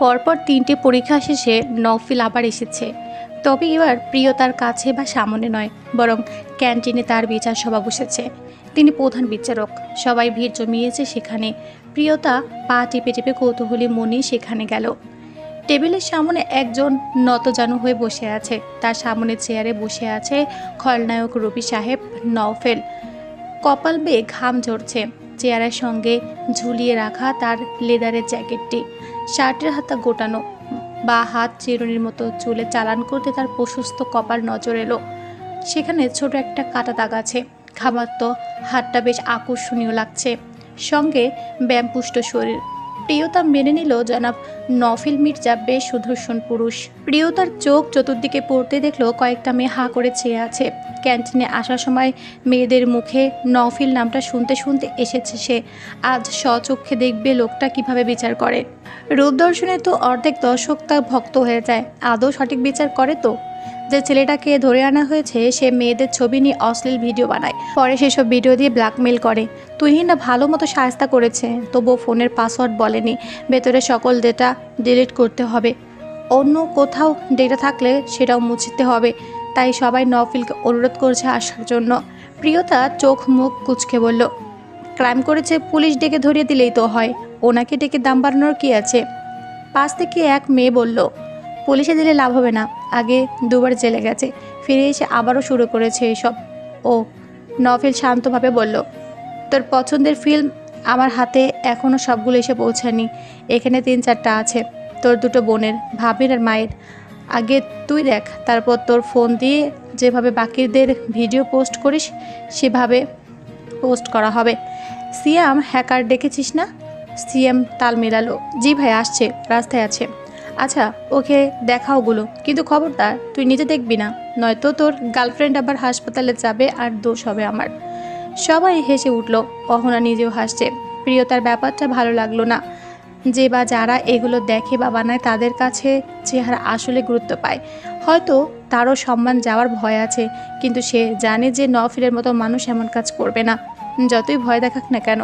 পরপর 3টে পরীক্ষা শেষে নওফিল আবার এসেছে। তবে এবার প্রিয়তার কাছে বা সামনে নয়, বরং ক্যান্টিনে তার বিচার সভা বসেছে। তিনি প্রধান বিচারক। সবাই ভিড় জমিয়েছে সেখানে। প্রিয়তা পা টিপে টিপে কৌতূহলী মনে সেখানে গেল। টেবিলের সামনে একজন নতজানু হয়ে বসে আছে। তার সামনে চেয়ারে বসে আছে খলনায়ক রবি সাহেব নওফেল। কপাল বেয়ে ঘাম ঝরছে। চেয়ারের সঙ্গে ঝুলিয়ে রাখা তার লেদারের জ্যাকেটটি, শার্টের হাতা গোটানো, বা হাত চিরুনির মতো চুলে চালান করতে তার প্রশস্ত কপাল নজর এলো। সেখানে ছোট একটা কাটা দাগ আছে। খামাত্ম হাতটা বেশ আকর্ষণীয় লাগছে, সঙ্গে ব্যায়ামপুষ্ট শরীর। প্রিয়তা মেনে নিল জনাব নওফিল মির্জা বেশ সুদর্শন পুরুষ। প্রিয়তার চোখ চতুর্দিকে পড়তে দেখলো কয়েকটা মেয়ে হাঁ করে চেয়ে আছে। ক্যান্টিনে আসার সময় মেয়েদের মুখে নওফিল নামটা শুনতে শুনতে এসেছে সে। আজ স্বচক্ষে দেখবে লোকটা কিভাবে বিচার করে। রূপ দর্শনে তো অর্ধেক দর্শক তা ভক্ত হয়ে যায়। আদৌ সঠিক বিচার করে তো? যে ছেলেটাকে ধরে আনা হয়েছে সে মেয়েদের ছবি নিয়ে অশ্লীল ভিডিও বানায়, পরে সেসব ভিডিও দিয়ে ব্ল্যাকমেল করে। তুহিন না ভালো মতো সাহায্য করেছে, তবুও ফোনের পাসওয়ার্ড বলেনি। ভেতরে সকল ডেটা ডিলিট করতে হবে। অন্য কোথাও ডেটা থাকলে সেটাও মুছতে হবে। তাই সবাই নওফিলকে অনুরোধ করছে আসার জন্য। প্রিয়তা চোখ মুখ কুঁচকে বলল, ক্রাইম করেছে পুলিশ ডেকে ধরিয়ে দিলেই তো হয়, ওনাকে ডেকে দাম বাড়ানোর কী আছে? পাশ থেকে এক মেয়ে বলল, পুলিশে দিলে লাভ হবে না, আগে দুবার জেলে গেছে, ফিরে এসে আবারও শুরু করেছে এসব। ও, নওফিল শান্তভাবে বলল, তোর পছন্দের ফিল্ম আমার হাতে এখনও সবগুলো এসে পৌঁছায়নি। এখানে 3-4টা আছে, তোর দুটো বোনের, ভাবির আর মায়ের। আগে তুই দেখ, তারপর তোর ফোন দিয়ে যেভাবে বাকিদের ভিডিও পোস্ট করিস সেভাবে পোস্ট করা হবে। সিয়াম হ্যাকার ডেকেছিস না? সিএম তাল মেলালো, জি ভাই আসছে, রাস্তায় আছে। আচ্ছা ওকে দেখাওগুলো, কিন্তু খবরদার তুই নিজে দেখবি না, নয়তো তোর গার্লফ্রেন্ড আবার হাসপাতালে যাবে আর দোষ হবে আমার। সবাই হেসে উঠল, অহনা নিজেও হাসছে। প্রিয়তার ব্যাপারটা ভালো লাগলো না। যে বা যারা এগুলো দেখে বা বানায় তাদের কাছে চেহারা আসলে গুরুত্ব পায়। হয়তো তারও সম্মান যাওয়ার ভয় আছে, কিন্তু সে জানে যে নওফিলের মতো মানুষ এমন কাজ করবে না, যতই ভয় দেখাক না কেন।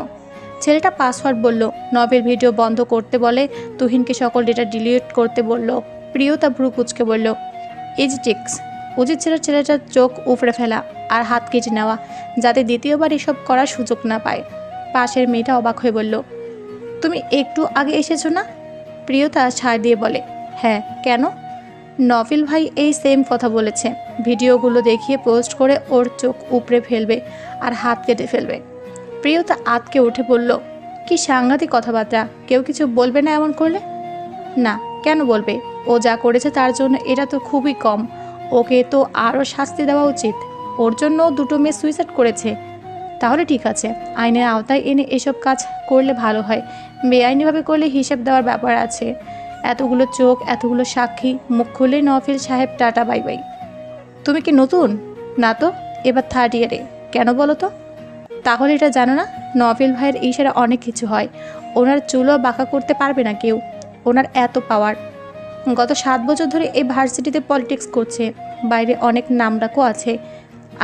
ছেলেটা পাসওয়ার্ড বলল, নভের ভিডিও বন্ধ করতে বলে, তুহিনকে সকল ডেটা ডিলিট করতে বলল। প্রিয়তা ভ্রু কুচকে বলল, ইজিটিক্স, উচিত ছিল ছেলেটার চোখ উপড়ে ফেলা আর হাত কেটে নেওয়া, যাতে দ্বিতীয়বার এসব করার সুযোগ না পায়। পাশের মেয়েটা অবাক হয়ে বলল, তুমি একটু আগে এসেছো না? প্রিয়তা ছাড় দিয়ে বলে, হ্যাঁ কেন? নফিল ভাই এই সেম কথা বলেছে, ভিডিওগুলো দেখিয়ে পোস্ট করে ওর চোখ উপড়ে ফেলবে আর হাত কেটে ফেলবে। প্রিয়তা আতকে উঠে বলল, কি সাংঘাতিক কথাবার্তা, কেউ কিছু বলবে না এমন করলে? না, কেন বলবে? ও যা করেছে তার জন্য এটা তো খুবই কম, ওকে তো আরও শাস্তি দেওয়া উচিত। ওর জন্য দুটো মেয়ে সুইসাইড করেছে। তাহলে ঠিক আছে, আইনের আওতায় এনে এসব কাজ করলে ভালো হয়। বেআইনিভাবে করলে হিসেব দেওয়ার ব্যাপার আছে। এতগুলো চোখ, এতগুলো সাক্ষী, মুখ খুললেই নফিল সাহেব টাটা বাই বাই। তুমি কি নতুন? না তো, এবার 3rd ইয়ারে। কেন বলো তো? তাহলে এটা জানো না, নফিল ভাইয়ের ইশারা অনেক কিছু হয়। ওনার চুলও বাঁকা করতে পারবে না কেউ, ওনার এত পাওয়ার। গত 7 বছর ধরে এই ভার্সিটিতে পলিটিক্স করছে, বাইরে অনেক নামডাকও আছে।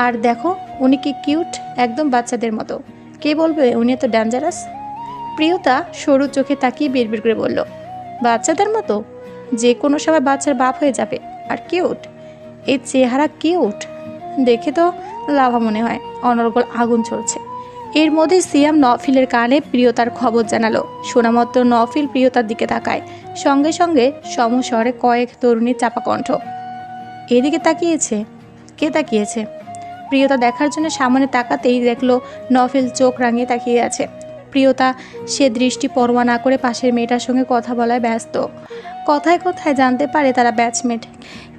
আর দেখো উনি কি কিউট, একদম বাচ্চাদের মতো। কে বলবে উনি এত ডেঞ্জারাস? প্রিয়তা সরু চোখে তাকিয়ে বিড়বিড় করে বলল, বাচ্চাদের মতো? যে কোনো সময় বাচ্চার বাপ হয়ে যাবে। আর কিউট? এই চেহারা কিউট দেখে তো লাভা মনে হয়। অনর্গল আগুন চলছে। এর মধ্যে সিয়াম নফিলের কানে প্রিয়তার খবর জানালো। শোনামাত্র নফিল প্রিয়তার দিকে তাকায়। সঙ্গে সঙ্গে সমস্বরে কয়েক তরুণীর চাপা কণ্ঠ, এদিকে তাকিয়েছে। কে তাকিয়েছে? প্রিয়তা দেখার জন্য সামনে তাকাতেই দেখলো নফিল চোখ রাঙিয়ে তাকিয়ে আছে। প্রিয়তা সে দৃষ্টি পরোয়া না করে পাশের মেয়েটার সঙ্গে কথা বলায় ব্যস্ত। কথায় কথায় জানতে পারে তারা ব্যাচমেট,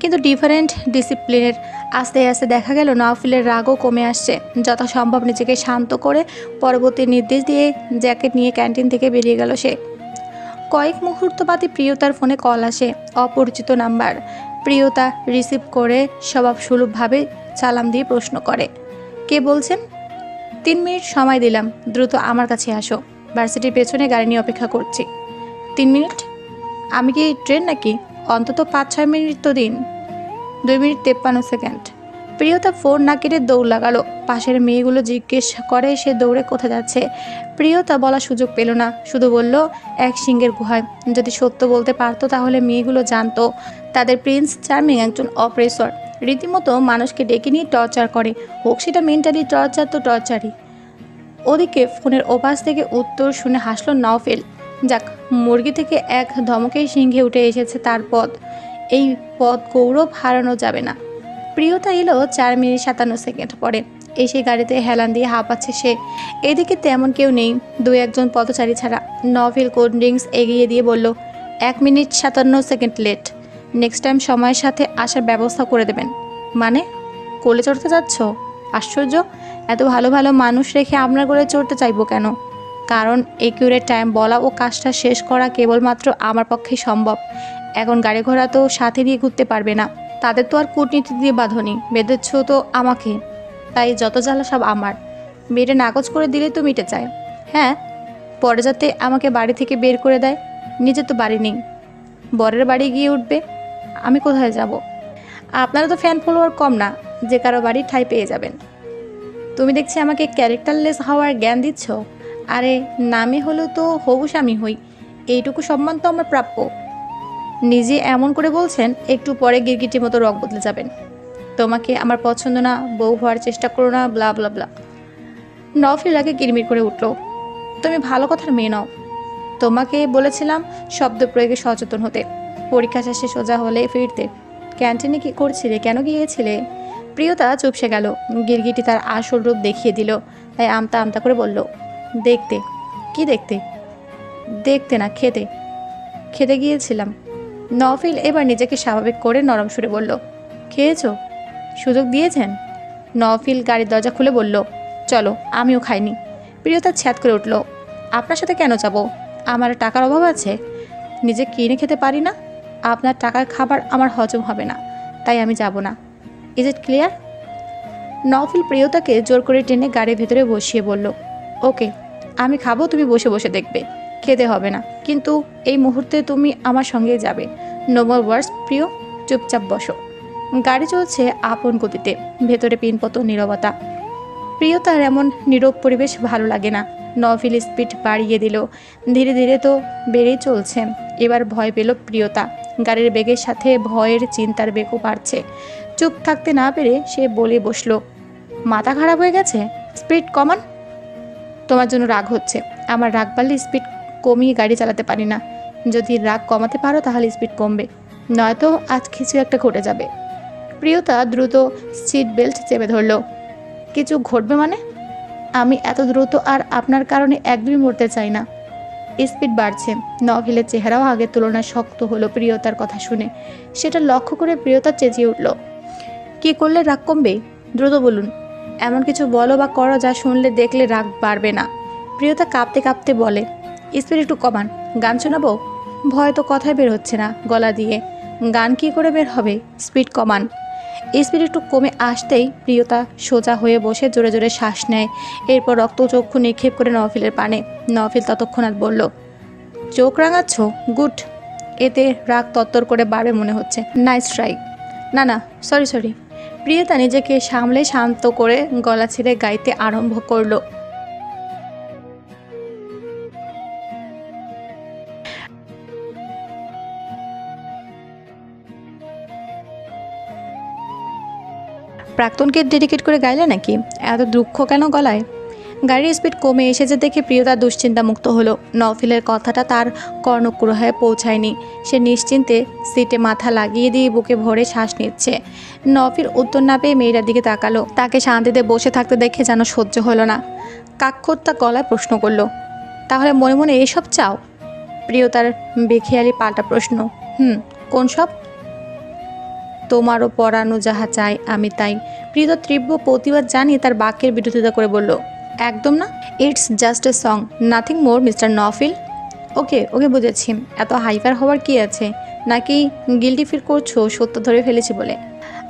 কিন্তু ডিফারেন্ট ডিসিপ্লিনের। আস্তে আস্তে দেখা গেল নফিলের রাগও কমে আসছে। যথাসম্ভব নিজেকে শান্ত করে পরবর্তী নির্দেশ দিয়ে জ্যাকেট নিয়ে ক্যান্টিন থেকে বেরিয়ে গেল সে। কয়েক মুহূর্ত বাদে প্রিয়তার ফোনে কল আসে, অপরিচিত নাম্বার। প্রিয়তা রিসিভ করে স্বভাবসুলভভাবে সালাম দিয়ে প্রশ্ন করে, কে বলছেন? 3 মিনিট সময় দিলাম, দ্রুত আমার কাছে আসো, ভার্সিটির পেছনে গাড়ি নিয়ে অপেক্ষা করছি। 3 মিনিট? আমি কি ট্রেন নাকি? অন্তত 5-6 মিনিট তো দিন। 2 মিনিট 53 সেকেন্ড। প্রিয়তা ফোন না কেটে দৌড় লাগালো। পাশের মেয়েগুলো জিজ্ঞেস করে সে দৌড়ে কোথায় যাচ্ছে। প্রিয়তা বলার সুযোগ পেল না, শুধু বলল এক সিংহের গুহায়। যদি সত্য বলতে পারতো তাহলে মেয়েগুলো জানতো তাদের প্রিন্স চার্মিং একজন অপ্রেসর, রীতিমতো মানুষকে ডেকে নিয়ে টর্চার করে। হোক সেটা মেন্টালি টর্চার তো টর্চারই। ওদিকে ফোনের ওপাশ থেকে উত্তর শুনে হাসল নওফিল। যাক, মুরগি থেকে এক ধমকেই সিংহে উঠে এসেছে তার পদ। এই পদ গৌরব হারানো যাবে না। প্রিয়তা এলো 4 মিনিট 57 সেকেন্ড পরে। এসে গাড়িতে হেলান দিয়ে হাঁপাচ্ছে সে। এদিকে তেমন কেউ নেই, 2-1জন পথচারী ছাড়া। নভেল কোল্ড ড্রিঙ্কস এগিয়ে দিয়ে বলল, 1 minute 57 second late. Next time সময়ের সাথে আসার ব্যবস্থা করে দেবেন। মানে কোলে চড়তে যাচ্ছ? আশ্চর্য, এত ভালো ভালো মানুষ রেখে আপনার কোলে চড়তে চাইবো কেন? কারণ একিউরেট টাইম বলা ও কাজটা শেষ করা কেবলমাত্র আমার পক্ষে সম্ভব। এখন গাড়ি ঘোড়া তো সাথে নিয়ে ঘুরতে পারবে না, তাদের তো আর কূটনীতি দিয়ে বাঁধনি, বেঁধেছ তো আমাকে। তাই যত জ্বালা সব আমার। মেয়েটা নাকচ করে দিলে তো মিটে যায়। হ্যাঁ, পরে যাতে আমাকে বাড়ি থেকে বের করে দেয়। নিজে তো বাড়ি নেই, বরের বাড়ি গিয়ে উঠবে। আমি কোথায় যাব? আপনারা তো ফ্যান ফলোয়ার কম না, যে কারো বাড়ি ঠাঁই পেয়ে যাবেন। তুমি দেখছি আমাকে ক্যারেক্টারলেস হওয়ার জ্ঞান দিচ্ছ। আরে নামে হলো তো হবু স্বামী হই, এইটুকু সম্মান তো আমার প্রাপ্য। নিজে এমন করে বলছেন, একটু পরে গিরগিটির মতো রক বদলে যাবেন। তোমাকে আমার পছন্দ না, বউ হওয়ার চেষ্টা করো না, ব্লা ব্লা ব্লা। নফিল আগে কিরমির করে উঠল। তুমি ভালো কথার মেয়ে নও। তোমাকে বলেছিলাম শব্দ প্রয়োগে সচেতন হতে, পরীক্ষা শেষে সোজা হলে ফিরতে। ক্যান্টিনে কি করছিলে, কেন গিয়েছিলে? প্রিয়তা চুপসে গেল। গিরগিটি তার আসল রূপ দেখিয়ে দিল, তাই আমতা আমতা করে বলল, দেখতে। কি দেখতে? দেখতে না, খেতে। খেতে গিয়েছিলাম। নফিল এবার নিজেকে স্বাভাবিক করে নরম সুরে বলল, খেয়েছো? সুযোগ দিয়েছেন? নফিল গাড়ির দরজা খুলে বলল, চলো, আমিও খাইনি। প্রিয়তা ছ্যাদ করে উঠল, আপনার সাথে কেন যাব? আমার টাকার অভাব আছে, নিজে কিনে খেতে পারি না। আপনার টাকার খাবার আমার হজম হবে না, তাই আমি যাব না। Is it clear? নফিল প্রিয়তাকে জোর করে টেনে গাড়ির ভেতরে বসিয়ে বলল, ওকে, আমি খাবো, তুমি বসে বসে দেখবে। খেতে হবে না, কিন্তু এই মুহূর্তে তুমি আমার সঙ্গে যাবে। নো মোর ওয়ার্ডস প্রিয়, চুপচাপ বসো। গাড়ি চলছে আপন গতিতে, ভেতরে পিনপত নীরবতা। প্রিয়তার এমন নীরব পরিবেশ ভালো লাগে না। নফিল স্পিড বাড়িয়ে দিল, ধীরে ধীরে তো বেড়েই চলছে। এবার ভয় পেল প্রিয়তা। গাড়ির বেগের সাথে ভয়ের চিন্তার বেগও বাড়ছে। চুপ থাকতে না পেরে সে বলে বসল, মাথা খারাপ হয়ে গেছে, স্পিড কমান। তোমার জন্য রাগ হচ্ছে, আমার রাগ বাড়লে স্পিড কমিয়ে গাড়ি চালাতে পারি না। যদি রাগ কমাতে পারো তাহলে স্পিড কমবে, নয়তো আজ কিছু একটা ঘটে যাবে। প্রিয়তা দ্রুত সিট বেল্ট চেপে ধরল। কিছু ঘটবে মানে? আমি এত দ্রুত আর আপনার কারণে একদমই মরতে চাই না। স্পিড বাড়ছে। নভেলের চেহারাও আগের তুলনায় শক্ত হলো প্রিয়তার কথা শুনে। সেটা লক্ষ্য করে প্রিয়তা চেঁচিয়ে উঠল, কি করলে রাগ কমবে? দ্রুত বলুন, এমন কিছু বলো বা করো যা শুনলে দেখলে রাগ বাড়বে না। প্রিয়তা কাঁপতে কাঁপতে বলে, স্পিড একটু কমান, গান শোনাবো। ভয় তো কথাই বের হচ্ছে না গলা দিয়ে। গান কি করে বের হবে? স্পিড কমান। স্পিড একটু কমে আসতেই প্রিয়তা সোজা হয়ে বসে জোরে জোরে শ্বাস নেয়। এরপর রক্তচক্ষু নিক্ষেপ করে নফিলের পানে। নফিল ততক্ষণাৎ বলল, চোখ রাঙাচ্ছ? গুড, এতে রাগ তত্তর করে বাড়বে মনে হচ্ছে। Nice try. না না, সরি সরি। প্রিয়তা নিজেকে সামলে শান্ত করে গলা ছেড়ে গাইতে আরম্ভ করলো। প্রাক্তনকে ডেডিকেট করে গাইলে নাকি? এত দুঃখ কেন গলায়? গাড়ির স্পিড কমে এসেছে দেখে প্রিয়তা দুশ্চিন্তা মুক্ত হলো। নফিলের কথাটা তার কর্ণকুরহায় পৌঁছায়নি। সে নিশ্চিন্তে সিটে মাথা লাগিয়ে দিয়ে বুকে ভরে শ্বাস নিচ্ছে। নফিল উত্তর না পেয়ে মেয়েটার দিকে তাকালো। তাকে শান্তিতে বসে থাকতে দেখে যেন সহ্য হলো না। কাক্ষতা গলায় প্রশ্ন করলো, তাহলে মনে মনে এসব চাও? প্রিয়তার বেখেয়ালি পাল্টা প্রশ্ন, কোন সব? তোমারও পরানো যাহা চাই আমি তাই। প্রিয়তা তীব্র প্রতিবাদ জানিয়ে তার বাক্যের বিরোধিতা করে বলল, একদম না, it's just a song, nothing more mister Nafil. Okay okay, বুঝেছি। এত হাইপার হওয়ার কি আছে? নাকি গিল্টি ফিল করছো সত্য ধরে ফেলেছি বলে?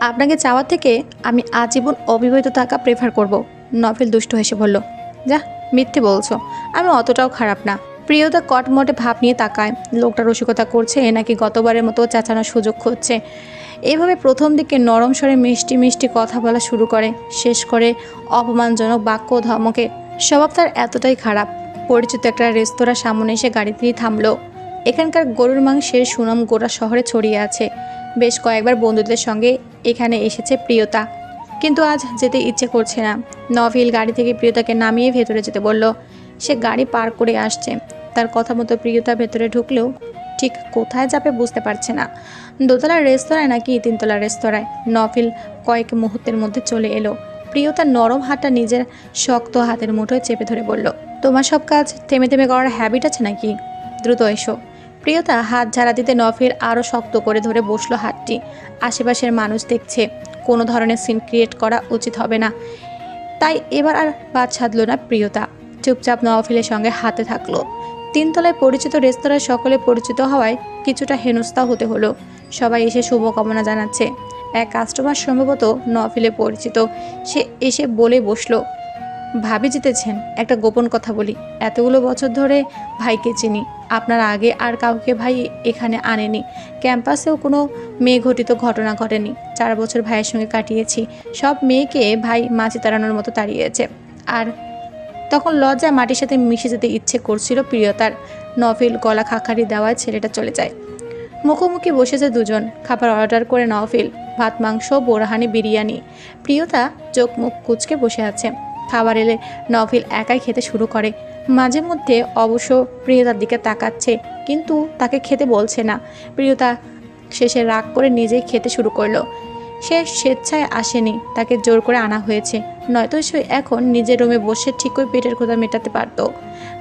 আপনাকে চাওয়ার থেকে আমি আজীবন অবিবাহিত থাকা প্রেফার করব। নফিল দুষ্ট হেসে বলল, যা মিথ্যে বলছো, আমি অতটাও খারাপ না। প্রিয়তা কটমটে ভাব নিয়ে তাকায়। লোকটা রসিকতা করছে নাকি গতবারের মতো চেঁচানোর সুযোগ খুঁজছে। এভাবে প্রথম দিকে নরম স্বরে মিষ্টি মিষ্টি কথা বলা শুরু করে, শেষ করে অপমানজনক বাক্য ধমকে। স্বভাব তার এতটাই খারাপ। পরিচিত একটা রেস্তোরাঁর সামনে এসে গাড়িতেই থামলো। এখানকার গরুর মাংসের সুনাম গোটা শহরে ছড়িয়ে আছে। বেশ কয়েকবার বন্ধুদের সঙ্গে এখানে এসেছে প্রিয়তা, কিন্তু আজ যেতে ইচ্ছে করছে না। নভিল গাড়ি থেকে প্রিয়তাকে নামিয়ে ভেতরে যেতে বলল। সে গাড়ি পার করে আসছে। তার কথা মতো প্রিয়তা ভেতরে ঢুকলেও ঠিক কোথায় যাবে বুঝতে পারছে না। দোতলার রেস্তোরাঁয় নাকি তিনতলার রেস্তোরাঁয়। নভিল কয়েক মুহূর্তের মধ্যে চলে এলো। প্রিয়তার নরম হাতটা নিজের শক্ত হাতের মুঠোয় চেপে ধরে বলল, তোমার সব কাজ থেমে থেমে করার হ্যাবিট আছে নাকি? দ্রুত এসো। প্রিয়তা হাত ঝাড়া দিতে নভিল আরও শক্ত করে ধরে বসলো হাতটি। আশেপাশের মানুষ দেখছে, কোনো ধরনের সিন ক্রিয়েট করা উচিত হবে না। তাই এবার আর বাদ সাধল না প্রিয়তা। চুপচাপ নওফিলের সঙ্গে হাতে থাকলো। তিনতলায় পরিচিত রেস্তোরাঁয় সকলে পরিচিত হওয়ায় কিছুটা হেনস্থা হতে হলো। সবাই এসে শুভকামনা জানাচ্ছে। এক কাস্টমার সম্ভবত নওফিলে পরিচিত। সে এসে বলে বসলো, ভাবি জিতেছেন। একটা গোপন কথা বলি, এতগুলো বছর ধরে ভাইকে চিনি। আপনার আগে আর কাউকে ভাই এখানে আনেনি। ক্যাম্পাসেও কোনো মেয়ে ঘটিত ঘটনা ঘটেনি। 4 বছর ভাইয়ের সঙ্গে কাটিয়েছি। সব মেয়েকে ভাই মাছি তাড়ানোর মতো তাড়িয়েছে। আর তখন লজ্জায় মাটির সাথে মিশে যেতে ইচ্ছে করছিল প্রিয়তার। নভিল গলা খাকারি দেওয়ায় ছেলেটা চলে যায়। মুখোমুখি বসেছে দুজন। খাবার অর্ডার করে নভিল ভাত, মাংস, বোরহানি, বিরিয়ানি। প্রিয়তা চোখ মুখ কুঁচকে বসে আছে। খাবার এলে নভিল একাই খেতে শুরু করে। মাঝে মধ্যে অবশ্য প্রিয়তার দিকে তাকাচ্ছে, কিন্তু তাকে খেতে বলছে না। প্রিয়তা শেষে রাগ করে নিজেই খেতে শুরু করলো। সে স্বেচ্ছায় আসেনি, তাকে জোর করে আনা হয়েছে। নয়তো সে এখন নিজের রুমে বসে ঠিকই পেটের ক্ষুধা মেটাতে পারত।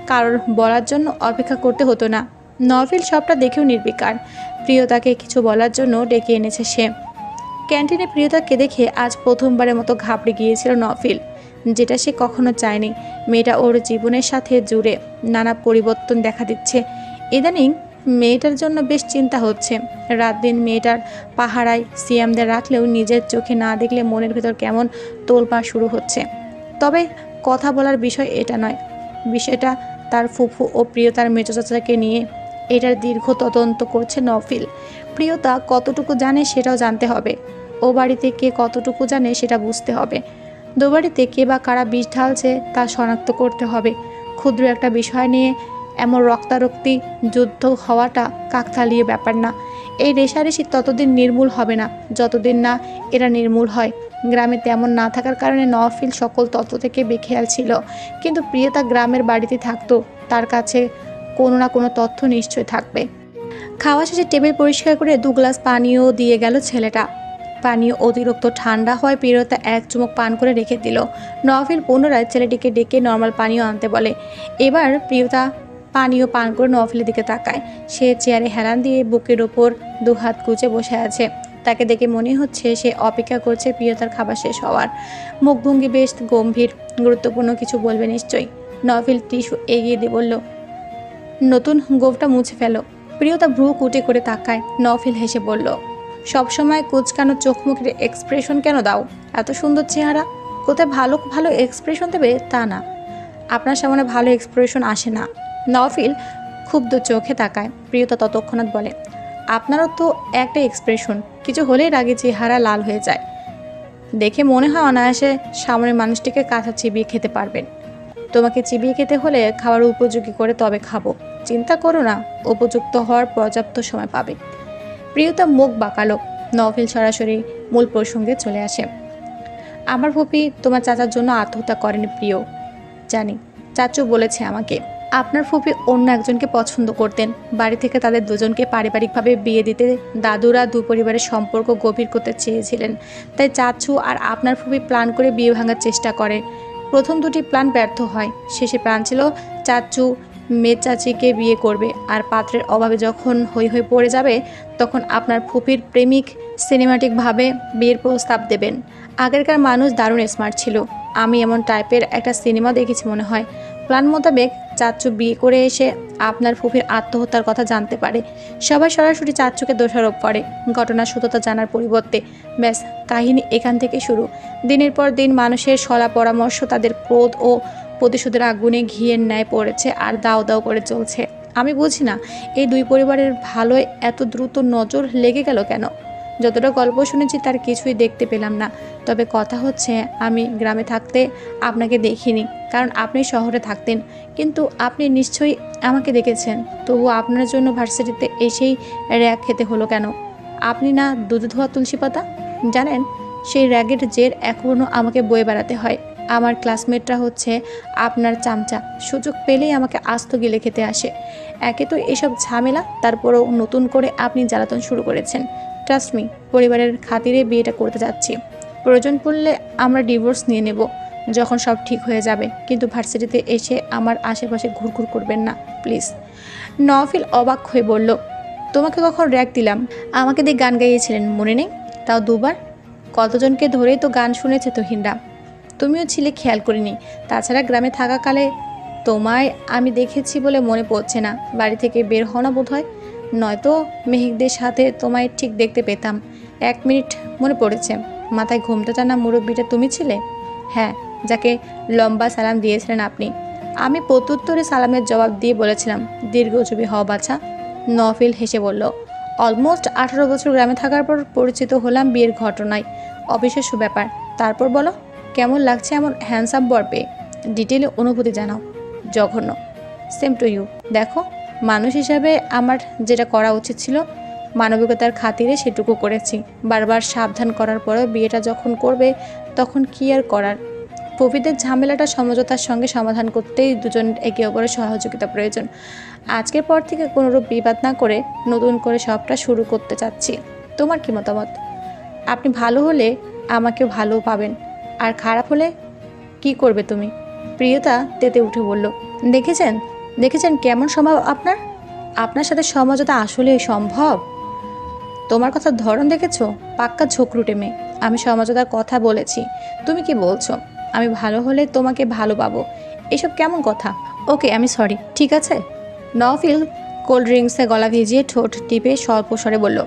কারোর বলার জন্য অপেক্ষা করতে হতো না। নভিল সবটা দেখেও নির্বিকার। প্রিয়তাকে কিছু বলার জন্য ডেকে এনেছে সে। ক্যান্টিনে প্রিয়তাকে দেখে আজ প্রথমবারের মতো ঘাবড়ে গিয়েছিল নভিল, যেটা সে কখনো চায়নি। মেয়েটা ওর জীবনের সাথে জুড়ে নানা পরিবর্তন দেখা দিচ্ছে। ইদানিং মেয়েটার জন্য বেশ চিন্তা হচ্ছে। রাত দিন মেয়েটার পাহারায় সিয়ামদের রাখলেও নিজের চোখে না দেখলে মনের ভেতর কেমন তোলপাড় শুরু হচ্ছে। তবে কথা বলার বিষয় এটা নয়। বিষয়টা তার ফুফু ও প্রিয়তার মেজো চাচাকে নিয়ে। এটার দীর্ঘ তদন্ত করছে নভিল। প্রিয়তা কতটুকু জানে সেটাও জানতে হবে। ও বাড়িতে কে কতটুকু জানে সেটা বুঝতে হবে। দুবাড়িতে কে বা কারা বিষ ঢালছে তা শনাক্ত করতে হবে। ক্ষুদ্র একটা বিষয় নিয়ে এমন রক্তারক্তি যুদ্ধ হওয়াটা কাকতালীয় ব্যাপার না। এই রেষারেষি ততদিন নির্মূল হবে না যতদিন না এরা নির্মূল হয়। গ্রামে তেমন না থাকার কারণে নওফিল সকল তথ্য থেকে বেখেয়াল ছিল, কিন্তু প্রিয়তা গ্রামের বাড়িতে থাকতো। তার কাছে কোনো না কোনো তথ্য নিশ্চয় থাকবে। খাওয়া শেষে টেবিল পরিষ্কার করে 2 গ্লাস পানিও দিয়ে গেল ছেলেটা। পানীয় অতিরিক্ত ঠান্ডা হয়। প্রিয়তা এক চুমুক পান করে রেখে দিল। নওফিল পুনরায় ছেলেটিকে ডেকে নর্মাল পানীয় আনতে বলে। এবার প্রিয়তা পানীয় পান করে নওফিলের দিকে তাকায়। সে চেয়ারে হেলান দিয়ে বুকের ওপর 2 হাত কুঁচে বসে আছে। তাকে দেখে মনে হচ্ছে সে অপেক্ষা করছে প্রিয়তার খাবার শেষ হওয়ার। মুখভঙ্গি বেশ গম্ভীর, গুরুত্বপূর্ণ কিছু বলবে নিশ্চয়ই। নওফিল টিস্যু এগিয়ে দিয়ে বলল, নতুন গোঁফটা মুছে ফেলো। প্রিয়তা ভ্রু কুটে করে তাকায়। নওফিল হেসে বলল, সবসময় কুচকানো চোখ মুখের এক্সপ্রেশন কেন দাও? এত সুন্দর চেহারা, কোথায় ভালো ভালো এক্সপ্রেশন দেবে তা না। আপনার সামনে ভালো এক্সপ্রেশন আসে না। নওফিল ক্ষুব্ধ চোখে তাকায়। প্রিয়তা তৎক্ষণাৎ বলে, আপনারও তো একটা এক্সপ্রেশন, কিছু হলেই রাগে চেহারা লাল হয়ে যায়। দেখে মনে হয় অনায়াসে সামনের মানুষটিকে কাঁচা চিবিয়ে খেতে পারবেন। তোমাকে চিবিয়ে খেতে হলে খাবার উপযোগী করে তবে খাবো। চিন্তা করো না, উপযুক্ত হওয়ার পর্যাপ্ত সময় পাবে। প্রিয়তা মুখ বাঁকালো। নওফিল সরাসরি মূল প্রসঙ্গে চলে আসে। আমার ফুপি তোমার চাচার জন্য আত্মহত্যা করেনি প্রিয়। জানি, চাচু বলেছে আমাকে। আপনার ফুপি অন্য একজনকে পছন্দ করতেন। বাড়ি থেকে তাদের দুজনকে পারিবারিকভাবে বিয়ে দিতে দাদুরা 2 পরিবারের সম্পর্ক গভীর করতে চেয়েছিলেন। তাই চাচু আর আপনার ফুপি প্ল্যান করে বিয়ে ভাঙার চেষ্টা করে। প্রথম 2টি প্ল্যান ব্যর্থ হয়। শেষে প্ল্যান ছিল চাচু মেয়ে চাচিকে বিয়ে করবে, আর পাত্রের অভাবে যখন হই হই পড়ে যাবে তখন আপনার ফুপির প্রেমিক সিনেমাটিকভাবে বিয়ের প্রস্তাব দেবেন। আগেরকার মানুষ দারুণ স্মার্ট ছিল। আমি এমন টাইপের একটা সিনেমা দেখেছি মনে হয়। প্ল্যান মোতাবেক চাচু বিয়ে করে এসে আপনার ফুফির আত্মহত্যার কথা জানতে পারে। সবাই সরাসরি চাচুকে দোষারোপ করে ঘটনার সত্যতা জানার পরিবর্তে। ব্যাস, কাহিনী এখান থেকে শুরু। দিনের পর দিন মানুষের সলা পরামর্শ তাদের ক্রোধ ও প্রতিশোধের আগুনে ঘিয়ের ন্যায় পড়েছে আর দাও দাও করে চলছে। আমি বুঝি না এই দুই পরিবারের ভালোয় এত দ্রুত নজর লেগে গেল কেন। যতটা গল্প শুনেছি তার কিছুই দেখতে পেলাম না। তবে কথা হচ্ছে, আমি গ্রামে থাকতে আপনাকে দেখিনি, কারণ আপনি শহরে থাকতেন। কিন্তু আপনি নিশ্চয়ই আমাকে দেখেছেন। তবু আপনার জন্য ভার্সিটিতে এসেই র্যাগ খেতে হলো কেন? আপনি না দুধ ধোয়া তুলসী পাতা? জানেন, সেই র্যাগের জের এখনও আমাকে বয়ে বেড়াতে হয়। আমার ক্লাসমেটরা হচ্ছে আপনার চামচা, সুযোগ পেলেই আমাকে আস্ত গিলে খেতে আসে। একে তো এসব ঝামেলা, তারপরও নতুন করে আপনি জ্বালাতন শুরু করেছেন। ট্রাস্ট মি, পরিবারের খাতিরে বিয়েটা করতে যাচ্ছি। প্রয়োজন পড়লে আমরা ডিভোর্স নিয়ে নেব যখন সব ঠিক হয়ে যাবে। কিন্তু ভার্সিটিতে এসে আমার আশেপাশে ঘুরঘুর করবেন না প্লিজ। নওফিল অবাক হয়ে বলল, তোমাকে কখন র্যাগ দিলাম? আমাকে দিয়ে গান গাইয়েছিলেন মনে নেই? তাও দুবার। কতজনকে ধরেই তো গান শুনেছে তুহিনরা, তুমিও ছিলে খেয়াল করিনি। তাছাড়া গ্রামে থাকাকালে তোমায় আমি দেখেছি বলে মনে পড়ছে না। বাড়ি থেকে বের হও না বোধ হয়, নয়তো মেহেকদের সাথে তোমায় ঠিক দেখতে পেতাম। 1 মিনিট মনে পড়েছে, মাথায় ঘুমটা টানা মুরব্বিটা তুমি ছিলে? হ্যাঁ, যাকে লম্বা সালাম দিয়েছিলেন আপনি। আমি প্রত্যুত্তরে সালামের জবাব দিয়ে বলেছিলাম, দীর্ঘজীবী হও বাছা। নওফিল হেসে বলল, অলমোস্ট 18 বছর গ্রামে থাকার পর পরিচিত হলাম বিয়ের ঘটনায়। অবিশ্বাস্য ব্যাপার। তারপর বলো, কেমন লাগছে এমন হ্যান্ডসাম বর পেয়ে? ডিটেলে অনুভূতি জানাও। জঘন্য। Same to you. দেখো, মানুষ হিসাবে আমার যেটা করা উচিত ছিল, মানবিকতার খাতিরে সেটুকু করেছি। বারবার সাবধান করার পরেও বিয়েটা যখন করবে তখন কি আর করার। প্রভৃতির ঝামেলাটা সমঝোতার সঙ্গে সমাধান করতেই দুজন একে অপরের সহযোগিতা প্রয়োজন। আজকের পর থেকে কোনোরূপ বিবাদ না করে নতুন করে সবটা শুরু করতে চাচ্ছি। তোমার কি মতামত? আপনি ভালো হলে আমাকে ভালো পাবেন, আর খারাপ হলে কি করবে তুমি? প্রিয়তা তেতে উঠে বলল, দেখেছেন দেখেছেন কেমন স্বভাব আপনার? আপনার সাথে সমঝোতা আসলেই সম্ভব? তোমার কথার ধরন দেখেছো? পাক্কা ঝোঁকরুটে মেয়ে। আমি সমঝোতার কথা বলেছি, তুমি কি বলছো? আমি ভালো হলে তোমাকে ভালো পাবো, এসব কেমন কথা? ওকে, আমি সরি, ঠিক আছে। নওফিল কোল্ড ড্রিঙ্কসে গলা ভিজিয়ে ঠোঁট টিপে স্বল্প স্বরে বলল,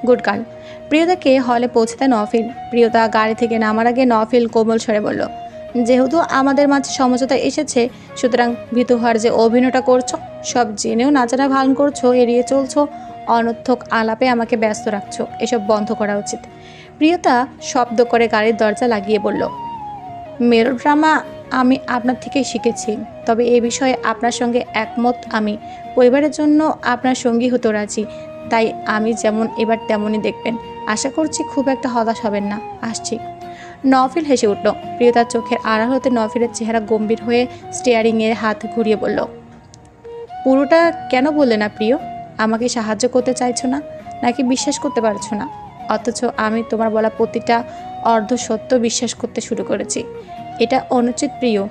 গুড গার্ল। প্রিয়তাকে হলে পৌঁছাতে নওফিল। প্রিয়তা গাড়ি থেকে নামার আগে নওফিল কোমল স্বরে বলল, যেহেতু আমাদের মাঝে সমঝোতা এসেছে, সুতরাং ভীত হওয়ার যে অভিনয়টা করছো, সব জেনেও নাচারা ভান করছো, এড়িয়ে চলছো, অনর্থক আলাপে আমাকে ব্যস্ত রাখছো, এসব বন্ধ করা উচিত। প্রিয়তা শব্দ করে গাড়ির দরজা লাগিয়ে বলল, মেলোড্রামা আমি আপনার থেকেই শিখেছি। তবে এ বিষয়ে আপনার সঙ্গে একমত আমি। পরিবারের জন্য আপনার সঙ্গী হতে রাজি, তাই আমি যেমন এবার তেমনই দেখবেন। আশা করছি খুব একটা হতাশ হবেন না। আসছি। নওফিল হেসে উঠল। প্রিয়তার চোখের আড়াল হতে নওফিলের চেহারা গম্ভীর হয়ে স্টিয়ারিংয়ে হাত ঘুরিয়ে বলল, পুরোটা কেন বললে না প্রিয়? আমাকে সাহায্য করতে চাইছো না, নাকি বিশ্বাস করতে পারছো না? অথচ আমি তোমার বলা প্রতিটা অর্ধসত্য বিশ্বাস করতে শুরু করেছি। এটা অনুচিত প্রিয়,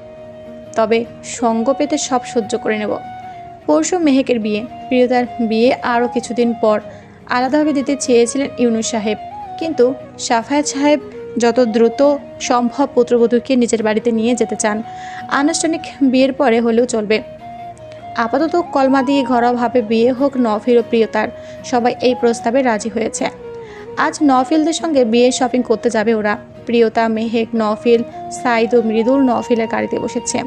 তবে সঙ্গ পেতে সব সহ্য করে নেব। পরশু মেহেকের বিয়ে। প্রিয়তার বিয়ে আরও কিছুদিন পর আলাদাভাবে দিতে চেয়েছিলেন ইউনুস সাহেব, কিন্তু সাফায়াত সাহেব যত দ্রুত সম্ভব পুত্রবধূকে নিজের বাড়িতে নিয়ে যেতে চান। আনুষ্ঠানিক বিয়ের পরে হলেও চলবে। আপাতত কলমা দিয়ে ঘরোয়াভাবে বিয়ে হোক নওফিল ও প্রিয়তার, সবাই এই প্রস্তাবে রাজি হয়েছে। আজ নওফিলদের সঙ্গে বিয়ে শপিং করতে যাবে ওরা। প্রিয়তা, মেহেক, নওফিল, সাইদ ও মৃদুল নওফিলের গাড়িতে বসেছে।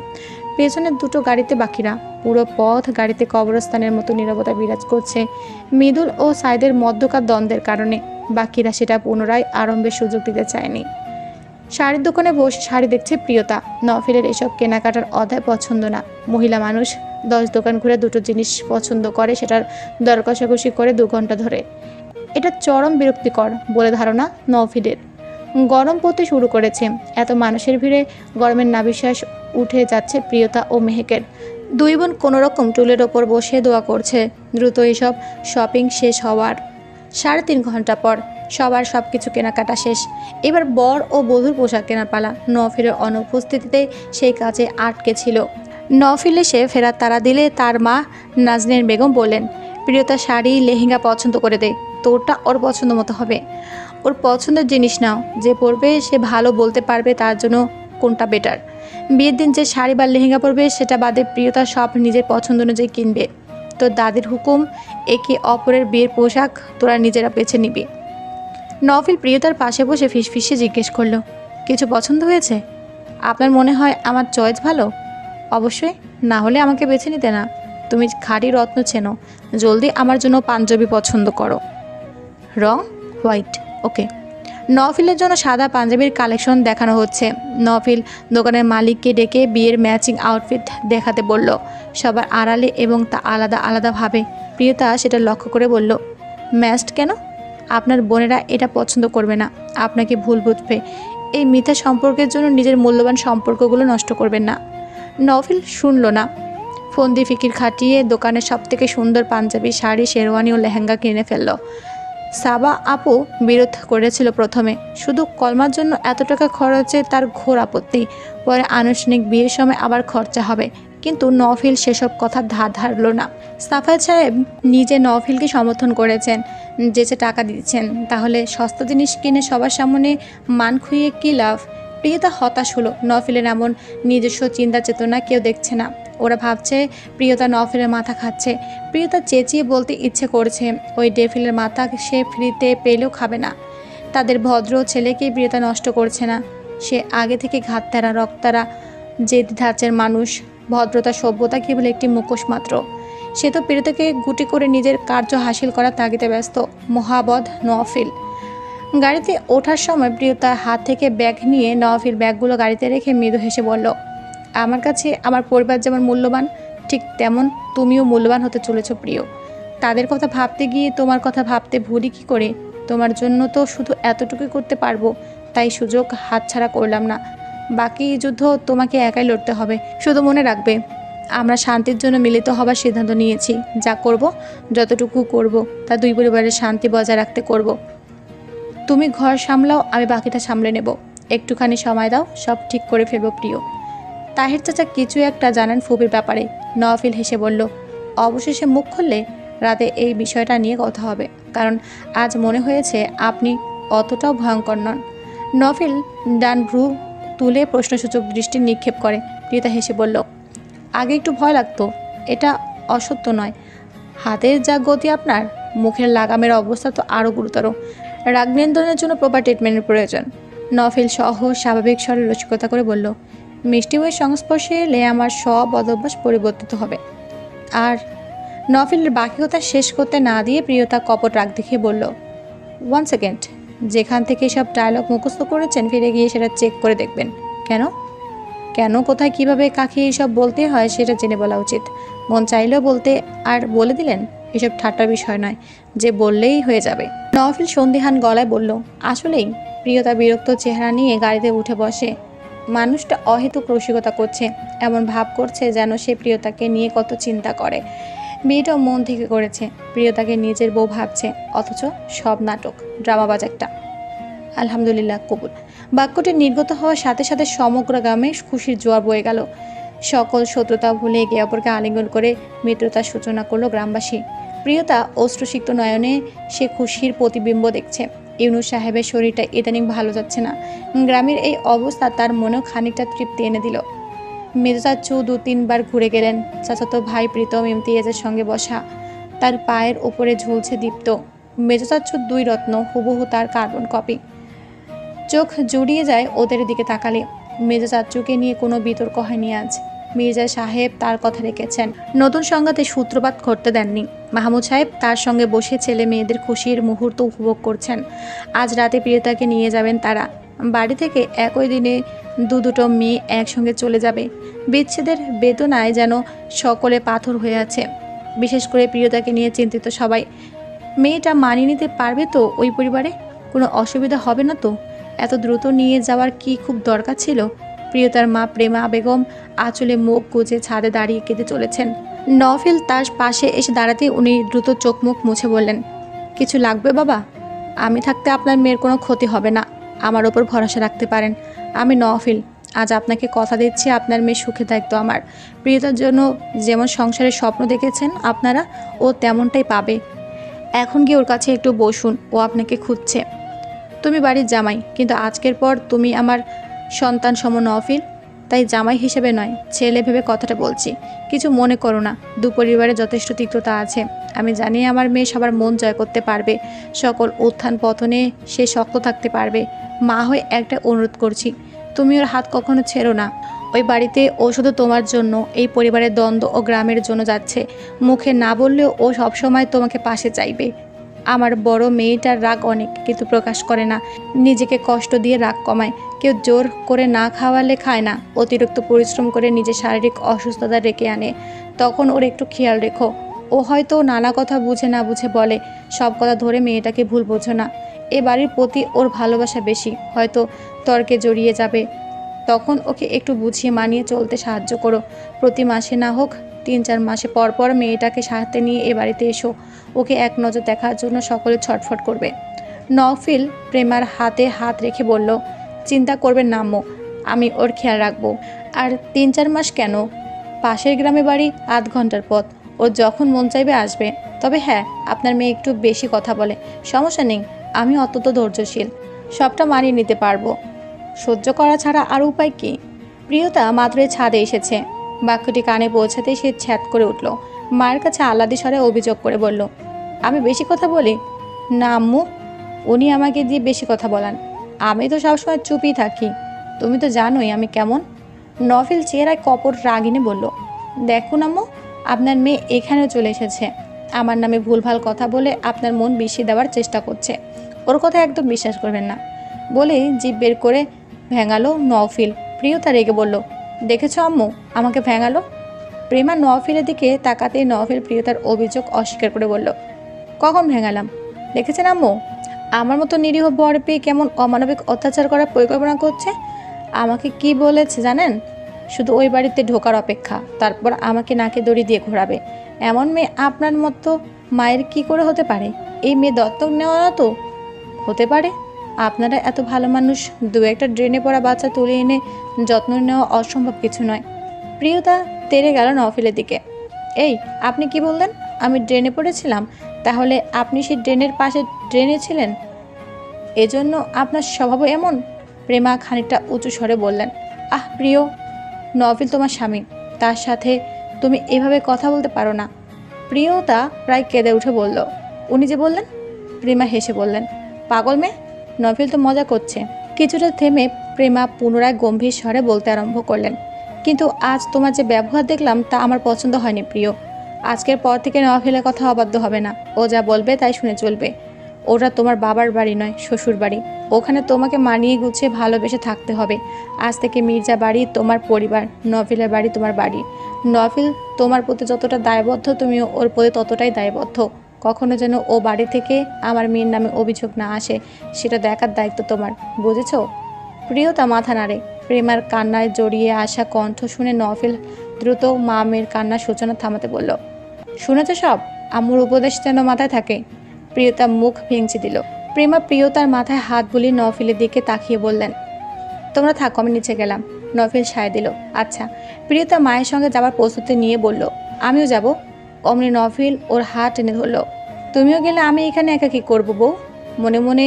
পেছনের দুটো গাড়িতে বাকিরা। পুরো পথ গাড়িতে কবরস্থানের মতো নীরবতা বিরাজ করছে মৃদুল ও সাইদের মধ্যকার দ্বন্দ্বের কারণে। বাকিরা সেটা পুনরায় আরম্ভের সুযোগ দিতে চায়নি। শাড়ির দোকানে বসে শাড়ি দেখছে প্রিয়তা। নওফিলের এসব কেনাকাটার অধ্যায় পছন্দ না। মহিলা মানুষ 10 দোকান ঘুরে দুটো জিনিস পছন্দ করে, সেটার দর কষাকষি করে 2 ঘন্টা ধরে। এটা চরম বিরক্তিকর বলে ধারণা নওফিলের। গরম পড়তে শুরু করেছে। এত মানুষের ভিড়ে গরমের নাভিশ্বাস উঠে যাচ্ছে প্রিয়তা ও মেহেকের। দুই বোন কোনোরকম টুলের ওপর বসে দোয়া করছে দ্রুত এসব শপিং শেষ হওয়ার। 3.5 ঘন্টা পর সবার সব কিছু কেনাকাটা শেষ। এবার বর ও বধূর পোশাক কেনার পালা। নওফিলের অনুপস্থিতিতে সেই কাজে আটকে ছিল। নওফিল এসে ফেরার তাড়া দিলে তার মা নাজনীন বেগম বললেন, প্রিয়তা শাড়ি লেহেঙ্গা পছন্দ করে দে, তোরটা ওর পছন্দ মতো হবে। ওর পছন্দের জিনিস নাও, যে পরবে সে ভালো বলতে পারবে তার জন্য কোনটা বেটার। বিয়ের দিন যে শাড়ি বা লেহেঙ্গা পরবে সেটা বাদে প্রিয়তা সব নিজের পছন্দ অনুযায়ী কিনবে। তোর দাদির হুকুম, একে অপরের বিয়ের পোশাক তোরা নিজেরা বেছে নিবি। নওফিল প্রিয়তার পাশে বসে ফিসফিসে জিজ্ঞেস করলো, কিছু পছন্দ হয়েছে? আপনার মনে হয় আমার চয়েস ভালো? অবশ্যই, না হলে আমাকে বেছে নিতে না। তুমি খাঁটি রত্ন চেনো, জলদি আমার জন্য পাঞ্জাবি পছন্দ করো। রং হোয়াইট, ওকে। নওফিলের জন্য সাদা পাঞ্জাবির কালেকশন দেখানো হচ্ছে। নওফিল দোকানের মালিককে ডেকে বিয়ের ম্যাচিং আউটফিট দেখাতে বলল, সবার আড়ালে এবং তা আলাদা আলাদাভাবে। প্রিয়তা সেটা লক্ষ্য করে বলল, ম্যাচড কেন? আপনার বোনেরা এটা পছন্দ করবে না, আপনাকে ভুল বুঝবে। এই মিথ্যা সম্পর্কের জন্য নিজের মূল্যবান সম্পর্কগুলো নষ্ট করবেন না। নওফিল শুনল না। ফোন দিয়ে ফিকির খাটিয়ে দোকানের সবথেকে সুন্দর পাঞ্জাবি, শাড়ি, শেরওয়ানি ও লেহেঙ্গা কিনে ফেলল। সাবা আপু বিরোধ করেছিল প্রথমে, শুধু কলমার জন্য এত টাকা খরচে তার ঘোর আপত্তি। পরে আনুষ্ঠানিক বিয়ের সময় আবার খরচা হবে, কিন্তু নওফিল সেসব কথা ধার ধারল না। সাফায়েত সাহেব নিজে নওফিলকে সমর্থন করেছেন, যেচে টাকা দিচ্ছেন, তাহলে সস্তা জিনিস কিনে সবার সামনে মান খুইয়ে কী লাভ? প্রিয়তা হতাশ হলো। নওফিলের এমন নিজস্ব চিন্তা চেতনা কেউ দেখছে না। ওরা ভাবছে প্রিয়তা নওফিলের মাথা খাচ্ছে। প্রিয়তা চেঁচিয়ে বলতে ইচ্ছে করছে, ওই ডেফিলের মাথা সে ফ্রিতে পেলেও খাবে না। তাদের ভদ্র ছেলেকেই প্রিয়তা নষ্ট করছে না। সে আগে থেকে ঘাততারা, রক্তারা, জেদি ধাঁচের মানুষ। ভদ্রতা সভ্যতা কেবল একটি মুখোশ মাত্র। সে তো প্রিয়তাকে গুটি করে নিজের কার্য হাসিল করার তাগিদে ব্যস্ত। মহাবধ নওফিল। গাড়িতে ওঠার সময় প্রিয়তার হাত থেকে ব্যাগ নিয়ে নওফিল ব্যাগগুলো গাড়িতে রেখে মৃদু হেসে বলল, আমার কাছে আমার পরিবার যেমন মূল্যবান, ঠিক তেমন তুমিও মূল্যবান হতে চলেছ প্রিয়। তাদের কথা ভাবতে গিয়ে তোমার কথা ভাবতে ভুলি কী করে? তোমার জন্য তো শুধু এতটুকুই করতে পারবো, তাই সুযোগ হাতছাড়া করলাম না। বাকি যুদ্ধ তোমাকে একাই লড়তে হবে। শুধু মনে রাখবে, আমরা শান্তির জন্য মিলিত হবার সিদ্ধান্ত নিয়েছি। যা করব, যতটুকু করব, তা দুই পরিবারের শান্তি বজায় রাখতে করব। তুমি ঘর সামলাও, আমি বাকিটা সামলে নেব। একটুখানি সময় দাও, সব ঠিক করে ফেলবো প্রিয়। তাহের চাচা কিছু একটা জানেন ফুপির ব্যাপারে। নওফিল হেসে বলল, অবশেষে মুখ খুললে রাতে এই বিষয়টা নিয়ে কথা হবে, কারণ আজ মনে হয়েছে আপনি অতটাও ভয়ঙ্কর নন। নওফিল ডান ভ্রু তুলে প্রশ্নসূচক দৃষ্টি নিক্ষেপ করে। প্রিয়তা হেসে বলল, আগে একটু ভয় লাগতো, এটা অসত্য নয়। হাতের যা গতি আপনার, মুখের লাগামের অবস্থা তো আরও গুরুতর। রাগ নিয়ন্ত্রণের জন্য প্রপার ট্রিটমেন্টের প্রয়োজন। নওফিল সহজ স্বাভাবিক স্বরে রসিকতা করে বলল, মিষ্টি বইয়ের সংস্পর্শে এলে আমার সব অভ্যাস পরিবর্তিত হবে। আর নওফিলের বাকি কথা শেষ করতে না দিয়ে প্রিয়তা কপট রাগ দেখিয়ে বলল, 1 সেকেন্ড, যেখান থেকে সব ডায়লগ মুখস্থ করেছেন ফিরে গিয়ে সেটা চেক করে দেখবেন। কেন? কেন, কোথায়, কিভাবে, কাকে এইসব বলতে হয় সেটা জেনে বলা উচিত। মন চাইলেও বলতে আর বলে দিলেন, এসব ঠাট্টার বিষয় নয় যে বললেই হয়ে যাবে। নওফিল সন্দিহান গলায় বলল, আসলেই। প্রিয়তা বিরক্ত চেহারা নিয়ে গাড়িতে উঠে বসে। মানুষটা অহেতুক রসিকতা করছে, এমন ভাব করছে যেন সে প্রিয়তাকে নিয়ে কত চিন্তা করে। বিয়েটাও মন থেকে করেছে, প্রিয়তাকে নিজের বউ ভাবছে, অথচ সব নাটক, ড্রামাবাজ একটা। আলহামদুলিল্লাহ, কবুল। বাক্যটি নির্গত হওয়ার সাথে সাথে সমগ্র গ্রামে খুশির জোয়ার বয়ে গেল। সকল শত্রুতা ভুলে একে অপরকে আলিঙ্গন করে মিত্রতার সূচনা করলো গ্রামবাসী। প্রিয়তা অশ্রুসিক্ত নয়নে সে খুশির প্রতিবিম্ব দেখছে। ইউনুস সাহেবের শরীরটা ইদানিং ভালো যাচ্ছে না। গ্রামের এই অবস্থা তার মনেও খানিকটা তৃপ্তি এনে দিল। মেজো চাচু 2-3 বার ঘুরে গেলেন। চাচাতো ভাই প্রীতম ইমতিয়াজের সঙ্গে বসা, তার পায়ের ওপরে ঝুলছে দীপ্ত। মেজো চাচুর 2 রত্ন, হুবহু তার কার্বন কপি। চোখ জুড়িয়ে যায় ওদের দিকে তাকালে। মেজো চাচুকে নিয়ে কোনো বিতর্ক হয়নি আজ। মির্জা সাহেব তার কথা রেখেছেন, নতুন সংঘাতে সূত্রপাত করতে দেননি। মাহমুদ সাহেব তার সঙ্গে বসে ছেলে মেয়েদের খুশির মুহূর্ত উপভোগ করছেন। আজ রাতে প্রিয়তাকে নিয়ে যাবেন তারা। বাড়ি থেকে একই দিনে দুটো মেয়ে একসঙ্গে চলে যাবে। বিচ্ছেদের বেদনায় যেন সকলে পাথর হয়ে আছে। বিশেষ করে প্রিয়তাকে নিয়ে চিন্তিত সবাই। মেয়েটা মানিয়ে নিতে পারবে তো ওই পরিবারে? কোনো অসুবিধা হবে না তো? এত দ্রুত নিয়ে যাওয়ার কি খুব দরকার ছিল? প্রিয়তার মা প্রেমা বেগম আঁচলে মুখ গুজে ছাদে দাঁড়িয়ে কেঁদে চলেছেন। নওফিল তার পাশে এসে দাঁড়াতে উনি দ্রুত চোখ মুখ মুছে বললেন, কিছু লাগবে বাবা? আমি থাকতে আপনার মেয়ের কোনো ক্ষতি হবে না, আমার ওপর ভরসা রাখতে পারেন। আমি নওফিল, আজ আপনাকে কথা দিচ্ছি, আপনার মেয়ে সুখে দায়িত্ব আমার। প্রিয়তার জন্য যেমন সংসারের স্বপ্ন দেখেছেন আপনারা, ও তেমনটাই পাবে। এখন গিয়ে ওর কাছে একটু বসুন, ও আপনাকে খুঁজছে। তুমি বাড়ির জামাই, কিন্তু আজকের পর তুমি আমার সন্তান সম নওফিল। তাই জামাই হিসেবে নয়, ছেলে ভেবে কথাটা বলছি। কিছু মনে করো না, দুপরিবারে যথেষ্ট তিক্ততা আছে। আমি জানি আমার মেয়ে সবার মন জয় করতে পারবে, সকল উত্থান পতনে সে শক্ত থাকতে পারবে। মা হয়ে একটা অনুরোধ করছি, তুমি ওর হাত কখনো ছেড়ো না। ওই বাড়িতে ও শুধু তোমার জন্য, এই পরিবারের দ্বন্দ্ব ও গ্রামের জন্য যাচ্ছে। মুখে না বললেও ও সবসময় তোমাকে পাশে চাইবে। আমার বড় মেয়েটার রাগ অনেক, কিন্তু প্রকাশ করে না। নিজেকে কষ্ট দিয়ে রাগ কমায়। কেউ জোর করে না খাওয়ালে খায় না, অতিরিক্ত পরিশ্রম করে নিজের শারীরিক অসুস্থতা ডেকে আনে। তখন ওর একটু খেয়াল রেখো। ও হয়তো নানা কথা বুঝে না বুঝে বলে, সব কথা ধরে মেয়েটাকে ভুল বোঝো না। এ বাড়ির প্রতি ওর ভালোবাসা বেশি, হয়তো তর্কে জড়িয়ে যাবে। তখন ওকে একটু বুঝিয়ে মানিয়ে চলতে সাহায্য করো। প্রতি মাসে না হোক 3-4 মাসে পর পর মেয়েটাকে সাথে নিয়ে এ বাড়িতে এসো। ওকে এক নজর দেখার জন্য সকলে ছটফট করবে। নওফিল প্রেমার হাতে হাত রেখে বলল, চিন্তা করবেন না আম্মু, আমি ওর খেয়াল রাখবো। আর 3-4 মাস কেন, পাশের গ্রামে বাড়ি, আধ ঘন্টার পথ। ওর যখন মন চাইবে আসবে। তবে হ্যাঁ, আপনার মেয়ে একটু বেশি কথা বলে, সমস্যা নেই, আমি অত্যন্ত ধৈর্যশীল, সবটা মানিয়ে নিতে পারবো। সহ্য করা ছাড়া আর উপায় কি? প্রিয়তা মাত্রই ছাদে এসেছে। বাক্যটি কানে পৌঁছাতেই সে ছ্যাদ করে উঠল। মায়ের কাছে আহ্লাদি স্বরে অভিযোগ করে বলল, আমি বেশি কথা বলি? না আম্মু, উনি আমাকে দিয়ে বেশি কথা বলান। আমি তো সবসময় চুপই থাকি, তুমি তো জানোই আমি কেমন। নভেল চেহারায় কপট রাগিনে বলল, দেখুন আম্মু, আপনার মেয়ে এখানেও চলে এসেছে। আমার নামে ভুলভাল কথা বলে আপনার মন বিষিয়ে দেওয়ার চেষ্টা করছে। ওর কথা একদম বিশ্বাস করবেন না। বলেই জিভ বের করে ভেঙালো নওফিল। প্রিয়তা রেগে বলল, দেখেছ আম্মু, আমাকে ভেঙালো। প্রেমা নওফিলের দিকে তাকাতেই নওফিল প্রিয়তার অভিযোগ অস্বীকার করে বলল, কখন ভেঙালাম? দেখেছেন আম্মু, আমার মতো নিরীহ বর পেয়ে কেমন অমানবিক অত্যাচার করার পরিকল্পনা করছে। আমাকে কি বলেছে জানেন? শুধু ওই বাড়িতে ঢোকার অপেক্ষা, তারপর আমাকে নাকে দড়ি দিয়ে ঘোরাবে। এমন মেয়ে আপনার মতো মায়ের কি করে হতে পারে? এই মেয়ে দত্তক নেওয়া না তো? হতে পারে। আপনারা এত ভালো মানুষ, দু একটা ড্রেনে পড়া বাচ্চা তুলে এনে যত্ন নেওয়া অসম্ভব কিছু নয়। প্রিয়তা তেড়ে গেল নওফিলের দিকে। এই, আপনি কি বললেন? আমি ড্রেনে পড়েছিলাম? তাহলে আপনি সেই ড্রেনের পাশে ড্রেনে ছিলেন, এজন্য আপনার স্বভাবও এমন? প্রেমা খানিকটা উঁচু স্বরে বললেন, আহ প্রিয়, নওফিল তোমার স্বামী, তার সাথে তুমি এভাবে কথা বলতে পারো না। প্রিয়তা প্রায় কেঁদে উঠে বলল, উনি যে বললেন। প্রেমা হেসে বললেন, পাগল মেয়ে, নওফিল তো মজা করছে। কিছুটা থেমে প্রেমা পুনরায় গম্ভীর স্বরে বলতে আরম্ভ করলেন, কিন্তু আজ তোমার যে ব্যবহার দেখলাম তা আমার পছন্দ হয়নি প্রিয়। আজকের পর থেকে নওফিলের কথা অবাধ্য হবে না। ও যা বলবে তাই শুনে চলবে। ওটা তোমার বাবার বাড়ি নয়, শ্বশুর বাড়ি। ওখানে তোমাকে মানিয়ে গুছিয়ে ভালোবেসে থাকতে হবে। আজ থেকে মির্জা বাড়ি তোমার পরিবার, নওফিলের বাড়ি তোমার বাড়ি। নওফিল তোমার প্রতি যতটা দায়বদ্ধ, তুমিও ওর প্রতি ততটাই দায়বদ্ধ। কখনো যেন ও বাড়ি থেকে আমার মেয়ের নামে অভিযোগ না আসে, সেটা দেখার দায়িত্ব তোমার, বুঝেছো? প্রিয়তা মাথা নাড়ে। প্রেমার কান্নায় জড়িয়ে আসা কণ্ঠ শুনে নওফিল দ্রুত মা মেয়ের কান্নার সূচনা থামাতে বলল, শুনেছ সব? আম্মুর উপদেশ যেন মাথায় থাকে। প্রিয়তা মুখ ভেঙচি দিল। প্রেমা প্রিয়তার মাথায় হাত বুলিয়ে নওফিলের দিকে তাকিয়ে বললেন, তোমরা থাকো, আমি নিচে গেলাম। নওফিল সায় দিল, আচ্ছা। প্রিয়তা মায়ের সঙ্গে যাবার প্রস্তুতি নিয়ে বলল, আমিও যাব। অমনি নওফিল ওর হাত টেনে ধরল, তুমিও গেলে আমি এখানে একা কি করবো বউ? মনে মনে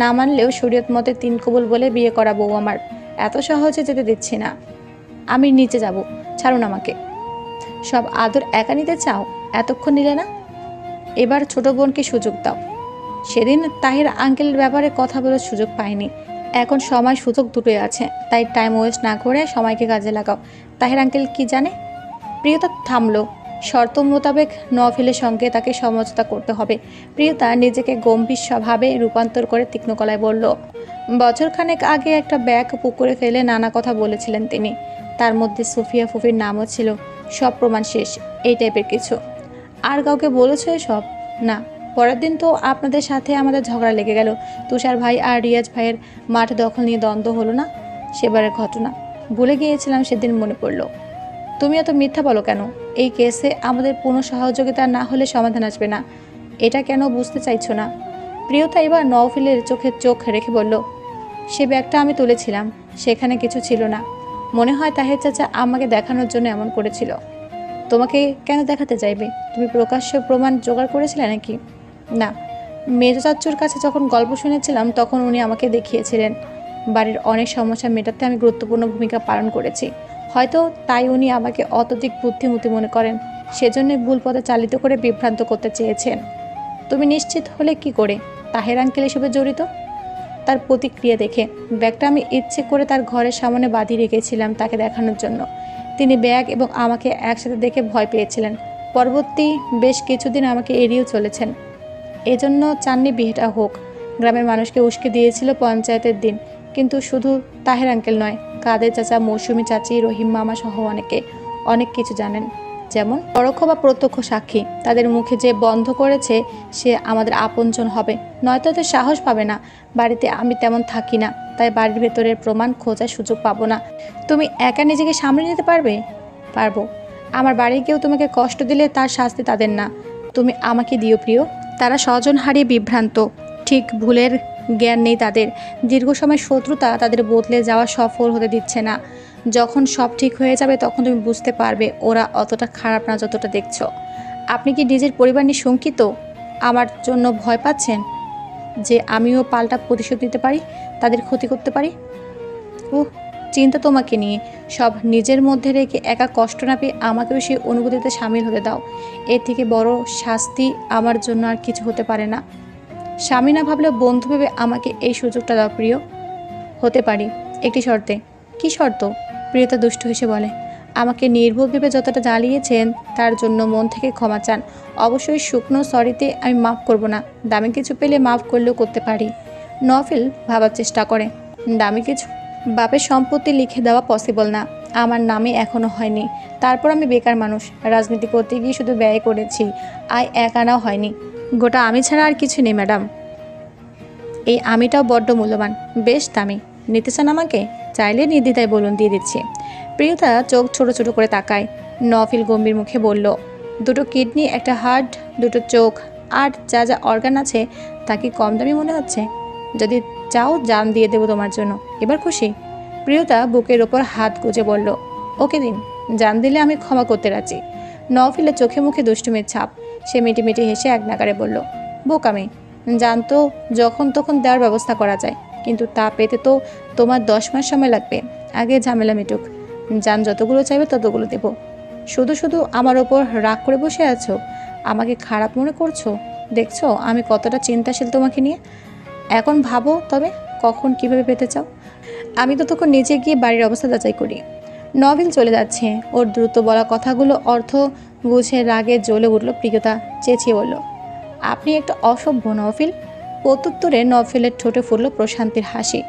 না মানলেও শরীয়ত মতে 3 কবুল বলে বিয়ে করা বউ আমার, এত সহজে যেতে দিচ্ছি না। আমি নিচে যাব, ছাড়ুন আমাকে। সব আদর একা নিতে চাও, এতক্ষণ নিলে না? এবার ছোট বোনকে সুযোগ দাও। সেদিন তাহির আঙ্কেলের ব্যাপারে কথা বলার সুযোগ পাইনি, এখন সময় সুযোগ দুটোই আছে, তাই টাইম ওয়েস্ট না করে সময়কে কাজে লাগাও। তাহির আঙ্কেল কি জানে? প্রিয়তা থামলো। শর্ত মোতাবেক নওফিলের সঙ্গে তাকে সমঝোতা করতে হবে। প্রিয়তা নিজেকে গম্ভীর স্বভাবে রূপান্তর করে তীক্ষ্ণ গলায় বলল, বছরখানেক আগে একটা ব্যাগ পুকুরে ফেলে নানা কথা বলেছিলেন তিনি, তার মধ্যে সুফিয়া ফুফির নামও ছিল। সব প্রমাণ শেষ, এই টাইপের কিছু। আর কাউকে বলেছো এসব? না। পরের দিন তো আপনাদের সাথে আমাদের ঝগড়া লেগে গেল, তুষার ভাই আর রিয়াজ ভাইয়ের মাঠ দখল নিয়ে দ্বন্দ্ব হলো না? সেবারের ঘটনা ভুলে গিয়েছিলাম, সেদিন মনে পড়ল। তুমি এত মিথ্যা বলো কেন? এই কেসে আমাদের পূর্ণ সহযোগিতা না হলে সমাধান আসবে না, এটা কেন বুঝতে চাইছো না? প্রিয়তা এবার নওফিলের চোখে চোখ রেখে বলল, সে ব্যাগটা আমি তুলেছিলাম, সেখানে কিছু ছিল না। মনে হয় তাহের চাচা আমাকে দেখানোর জন্য এমন করেছিল। তোমাকে কেন দেখাতে চাইবে? তুমি প্রকাশ্য প্রমাণ জোগাড় করেছিলে নাকি? না, মেজো চাচ্চুর কাছে যখন গল্প শুনেছিলাম তখন উনি আমাকে দেখিয়েছিলেন। বাড়ির অনেক সমস্যা মেটাতে আমি গুরুত্বপূর্ণ ভূমিকা পালন করেছি, হয়তো তাই উনি আমাকে অত্যধিক বুদ্ধিমতী মনে করেন, সেজন্য ভুল পথে চালিত করে বিভ্রান্ত করতে চেয়েছেন। তুমি নিশ্চিত হলে কি করে তাহের আঙ্কেল এসবে জড়িত? তার প্রতিক্রিয়া দেখে। ব্যাগটা আমি ইচ্ছে করে তার ঘরের সামনে বাঁধিয়ে রেখেছিলাম তাকে দেখানোর জন্য। তিনি ব্যাগ এবং আমাকে একসাথে দেখে ভয় পেয়েছিলেন। পরবর্তী বেশ কিছুদিন আমাকে এড়িয়েও চলেছেন। এজন্য চাননি বিয়েটা হোক। গ্রামের মানুষকে উস্কে দিয়েছিল পঞ্চায়েতের দিন। কিন্তু শুধু তাহের আঙ্কেল নয়, কাদের চাচা, মৌসুমী চাচি, রহিম মামা সহ অনেক কিছু জানেন। যেমন পরোক্ষ বা প্রত্যক্ষ সাক্ষী। তাদের মুখে যে বন্ধ করেছে সে আমাদের আপনজন হবে, নয়তো এত সাহস পাবে না। বাড়িতে আমি তেমন থাকি না, তাই বাড়ির ভেতরের প্রমাণ খোঁজার সুযোগ পাবো না। তুমি একা নিজেকে সামলে নিতে পারবে? পারবো। আমার বাড়ি কেউ তোমাকে কষ্ট দিলে তার শাস্তি তাদের না, তুমি আমাকে দিও প্রিয়। তারা স্বজন হারিয়ে বিভ্রান্ত, ঠিক ভুলের জ্ঞান নেই তাদের। দীর্ঘ সময় শত্রুতা তাদের বদলে যাওয়া সফল হতে দিচ্ছে না। যখন সব ঠিক হয়ে যাবে তখন তুমি বুঝতে পারবে ওরা অতটা খারাপ না যতটা দেখছো। আপনি কি নিজের পরিবার নিয়ে শঙ্কিত? আমার জন্য ভয় পাচ্ছেন যে আমিও পাল্টা প্রতিশোধ নিতে পারি, তাদের ক্ষতি করতে পারি? চিন্তা তোমাকে নিয়ে। সব নিজের মধ্যে রেখে একা কষ্ট না পেয়ে আমাকেও সেই অনুভূতিতে সামিল হতে দাও। এর থেকে বড় শাস্তি আমার জন্য আর কিছু হতে পারে না। স্বামী না ভাবলেও বন্ধু ভেবে আমাকে এই সুযোগটা দাও প্রিয়। হতে পারি, একটি শর্তে। কি শর্ত? প্রিয়তা দুষ্ট হেসে বলে। আমাকে নির্ভুল ভেবে যতটা জ্বালিয়েছেন তার জন্য মন থেকে ক্ষমা চান। অবশ্যই শুকনো সরিতে আমি মাফ করব না। দামি কিছু পেলে মাফ করলেও করতে পারি। নফিল ভাবার চেষ্টা করে। দামি কিছু? বাপের সম্পত্তি লিখে দেওয়া পসিবল না, আমার নামে এখনো হয়নি। তারপর আমি বেকার মানুষ, রাজনীতি করতে গিয়ে শুধু ব্যয় করেছি, আয় এক আনাও হয়নি। গোটা আমি ছাড়া আর কিছু নেই ম্যাডাম। এই আমিটাও বড্ড মূল্যবান, বেশ দামি। নিতে চান আমাকে? চাইলে নির্দ্বিধায় বলুন, দিয়ে দিচ্ছি। প্রিয়তা চোখ ছোট ছোট করে তাকায়। নফিল গম্ভীর মুখে বলল, দুটো কিডনি, একটা হার্ট, দুটো চোখ, আর যা যা অর্গান আছে তা কি কম দামি মনে হচ্ছে? যদি চাও জান দিয়ে দেবো তোমার জন্য। এবার খুশি? প্রিয়তা বুকের ওপর হাত গুজে বলল, ওকে দিন, জান দিলে আমি ক্ষমা করতে রাজি। নফিলের চোখে মুখে দুষ্টুমির ছাপ। সে মিটিমিটি হেসে এক নাগারে বলল, বোকামি। জান তো যখন তখন দেওয়ার ব্যবস্থা করা যায়, কিন্তু তা পেতে তো তোমার 10 মাস সময় লাগবে। আগে ঝামেলা মিটুক। জান যতগুলো চাইবে ততগুলো দেব। শুধু শুধু আমার ওপর রাগ করে বসে আছো? আমাকে খারাপ মনে করছো? দেখছো আমি কতটা চিন্তাশীল তোমাকে নিয়ে। এখন ভাবো তবে কখন কিভাবে পেতে চাও। আমি তো তখন নিজে গিয়ে বাড়ির অবস্থা যাচাই করি। নভিল চলে যাচ্ছে। ওর দ্রুত বলা কথাগুলো অর্থ বুঝে রাগে জ্বলে উঠল প্রিয়তা। চেঁচিয়ে বলল, আপনি একটা অসভ্য নফিল। প্রত্যুত্তরে নফিলের ঠোঁটে ফুটল প্রশান্তির হাসি।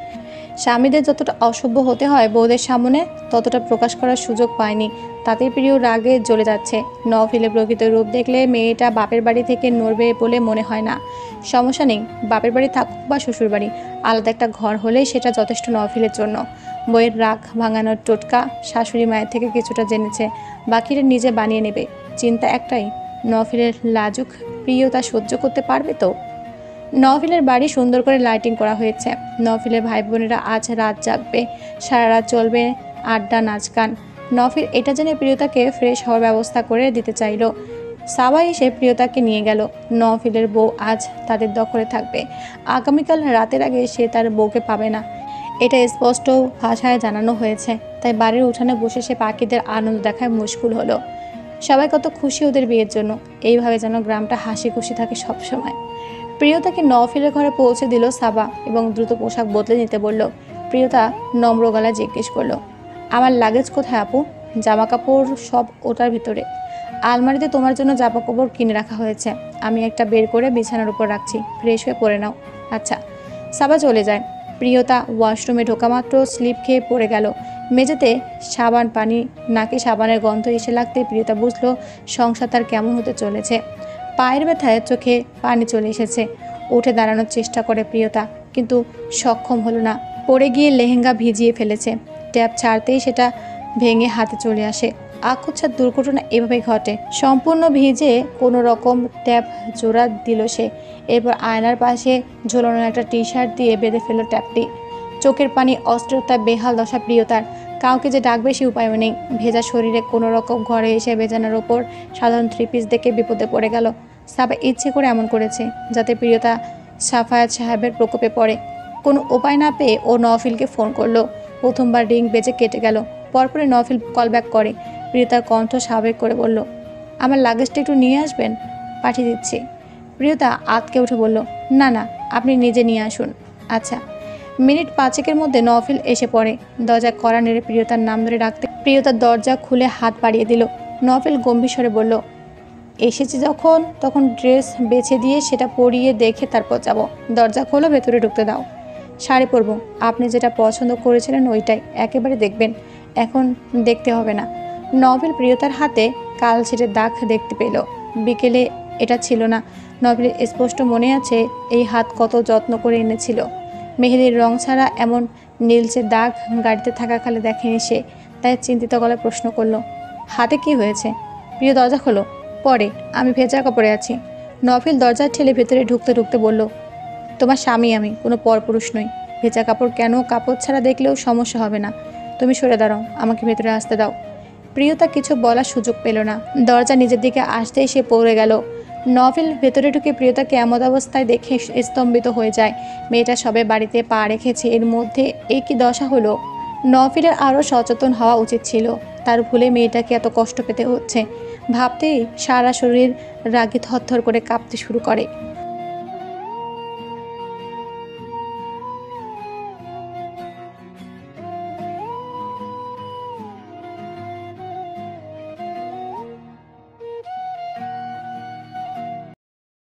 স্বামীদের যতটা অসভ্য হতে হয় বউদের সামনে ততটা প্রকাশ করার সুযোগ পায়নি, তাতে প্রিয় রাগে জ্বলে যাচ্ছে। নফিলের প্রকৃত রূপ দেখলে মেয়েটা বাপের বাড়ি থেকে নড়বে বলে মনে হয় না। সমস্যা নেই, বাপের বাড়ি থাকুক বা শ্বশুর বাড়ি, আলাদা একটা ঘর হলেই সেটা যথেষ্ট নফিলের জন্য। বইয়ের রাগ ভাঙানোর টোটকা শাশুড়ি মায়ের থেকে কিছুটা জেনেছে, বাকিটা নিজে বানিয়ে নেবে। চিন্তা একটাই, নফিলের লাজুক প্রিয়তা সহ্য করতে পারবে তো? নফিলের বাড়ি সুন্দর করে লাইটিং করা হয়েছে। নফিলের ভাই বোনেরা আজ রাত জাগবে, সারা রাত চলবে আড্ডা, নাচ গান। নফিল এটা জেনে প্রিয়তাকে ফ্রেশ হওয়ার ব্যবস্থা করে দিতে চাইল। সাবা এসে প্রিয়তাকে নিয়ে গেল। নফিলের বউ আজ তাদের দখলে থাকবে। আগামীকাল রাতের আগে সে তার বউকে পাবে না, এটা স্পষ্ট ভাষায় জানানো হয়েছে। তাই বাড়ির উঠানে বসে সে পাখিদের আনন্দ দেখায় মুশকুল হলো। সবাই কত খুশি ওদের বিয়ের জন্য। এইভাবে যেন গ্রামটা হাসি খুশি থাকে সবসময়। প্রিয়তাকে নফিলের ঘরে পৌঁছে দিল সাবা এবং দ্রুত পোশাক বদলে নিতে বলল। প্রিয়তা নম্র গলায় জিজ্ঞেস করলো, আমার লাগেজ কোথায় আপু? জামা কাপড় সব ওটার ভিতরে। আলমারিতে তোমার জন্য জামা কাপড় কিনে রাখা হয়েছে, আমি একটা বের করে বিছানার উপর রাখছি, ফ্রেশ হয়ে পরে নাও। আচ্ছা। সাবা চলে যায়। প্রিয়তা ওয়াশরুমে ঢোকা মাত্র স্লিপ খেয়ে পড়ে গেল। মেঝেতে সাবান পানি, নাকে সাবানের গন্ধ এসে লাগতে প্রিয়তা বুঝলো সংসার তার কেমন হতে চলেছে। পায়ের ব্যথায় চোখে পানি চলে এসেছে। উঠে দাঁড়ানোর চেষ্টা করে প্রিয়তা, কিন্তু সক্ষম হলো না। পড়ে গিয়ে লেহেঙ্গা ভিজিয়ে ফেলেছে। ট্যাপ ছাড়তেই সেটা ভেঙে হাতে চলে আসে। আকস্মাৎ দুর্ঘটনা এভাবে ঘটে। সম্পূর্ণ ভিজে কোনো রকম ট্যাপ জোড়া দিল সে। এরপর আয়নার পাশে ঝোলানো একটা টি শার্ট দিয়ে বেঁধে ফেলল ট্যাপটি। চোখের পানি, অস্থিরতায় বেহাল দশা প্রিয়তার। কাউকে যে ডাকবে সে উপায়ও নেই। ভেজা শরীরে কোনো রকম ঘরে এসে বেজানোর ওপর সাধারণ 3 পিস দেখে বিপদে পড়ে গেল। সাবা ইচ্ছে করে এমন করেছে যাতে প্রিয়তা সাফায়াত সাহেবের প্রকোপে পড়ে। কোনো উপায় না পেয়ে ও নফিলকে ফোন করলো। প্রথমবার রিং বেজে কেটে গেল। পরপরই নফিল কল ব্যাক করে। প্রিয়তার কণ্ঠ স্বাভাবিক করে বলল, আমার লাগেজটা একটু নিয়ে আসবেন? পাঠিয়ে দিচ্ছি। প্রিয়তা আতকে উঠে বলল, না না, আপনি নিজে নিয়ে আসুন। আচ্ছা। মিনিট 5-এর মধ্যে নওফিল এসে পড়ে। দরজা কড়া নেড়ে প্রিয়তার নাম ধরে ডাকতে প্রিয়তার দরজা খুলে হাত বাড়িয়ে দিল। নওফিল গম্ভীর স্বরে বলল, এসেছি তখন ড্রেস বেছে দিয়ে সেটা পরিয়ে দেখে তারপর যাব। দরজা খোলো, ভেতরে ঢুকতে দাও। শাড়ি পরবো, আপনি যেটা পছন্দ করেছিলেন ওইটাই একেবারে দেখবেন, এখন দেখতে হবে না। নওফিল প্রিয়তার হাতে কালছেটের দাগ দেখতে পেল। বিকেলে এটা ছিল না। নওফিলের স্পষ্ট মনে আছে এই হাত কত যত্ন করে এনেছিল। মেহেদির রং ছাড়া এমন নীলচে দাগ গাড়িতে থাকাকালে দেখেনি সে। তাই চিন্তিত গলায় প্রশ্ন করলো, হাতে কি হয়েছে? প্রিয় দরজা খোলো। পরে, আমি ভেজা কাপড়ে আছি। নওফিল দরজা ঠেলে ভেতরে ঢুকতে ঢুকতে বলল, তোমার স্বামী আমি, কোনো পরপুরুষ নই। ভেজা কাপড় কেন? কাপড় ছাড়া দেখলেও সমস্যা হবে না। তুমি সরে দাঁড়াও, আমাকে ভেতরে আসতে দাও। প্রিয়তা কিছু বলার সুযোগ পেল না। দরজা নিজের দিকে আসতেই সে পড়ে গেল। নওফিল ভেতরে ঢুকে প্রিয়তাকে এমন অবস্থায় দেখে স্তম্ভিত হয়ে যায়। মেয়েটা সবে বাড়িতে পা রেখেছে, এর মধ্যে এই কি দশা হলো? নওফিলের আরও সচেতন হওয়া উচিত ছিল। তার ভুলে মেয়েটাকে এত কষ্ট পেতে হচ্ছে ভাবতেই সারা শরীর রাগে থরথর করে কাঁপতে শুরু করে।